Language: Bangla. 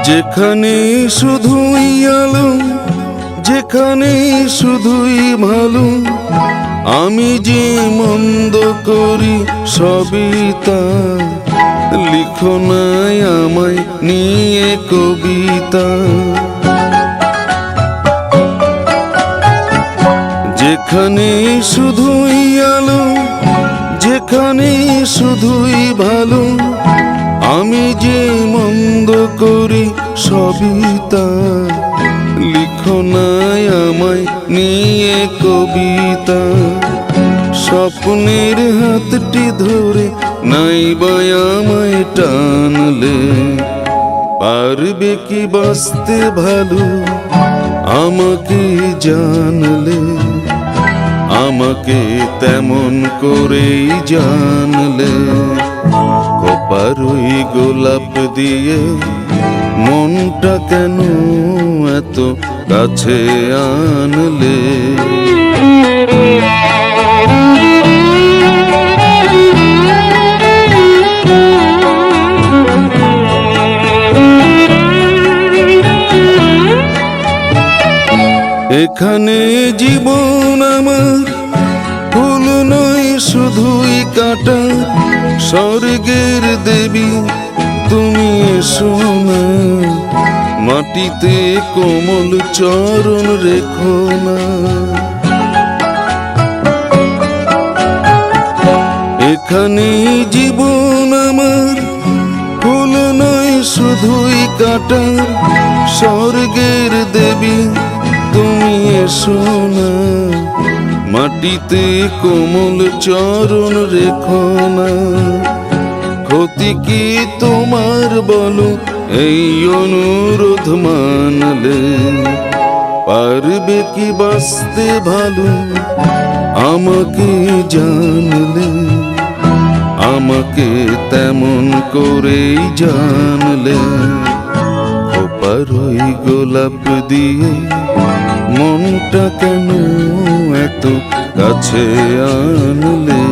যেখানে শুধুই আলো, যেখানে শুধুই ভালো, আমি যে মন্দ করি সবই তা। লিখো নাই আমায় নিয়ে কবিতা। যেখানে শুধুই আলো, যেখানে শুধুই ভালো, আমি যে মন্দ করি সবই তা। লিখো নাই আমায় নিয়ে কবিতা। স্বপ্নের হাতটি ধরে নাই বা আমায় টানলে, পারবে কি বাঁচতে ভালো আমাকে জানলে। আমাকে তেমন করেই জানলে, খোপারই গোলাপ দিয়ে মনটা কেন এত কাছে আনলে। এখানে জীবন আমার ফুল নয় শুধুই কাটা। স্বর্গের দেবী তুমি এসো না, মাটিতে কোমল চরণ রেখো না। এখানে জীবন আমার ফুল নয় শুধুই কাটা। স্বর্গের দেবী তুমি এসো না, মাটিতে কোমল চরণ রেখো না। ক্ষতি কি তোমার বলো এই অনুরোধ মানলে, পারবে কি বাঁচতে ভালো আমাকে জানলে। আমাকে তেমন করেই জানলে, খোপারই গোলাপ দিয়ে মনটা কেন এত কাছে আনলে।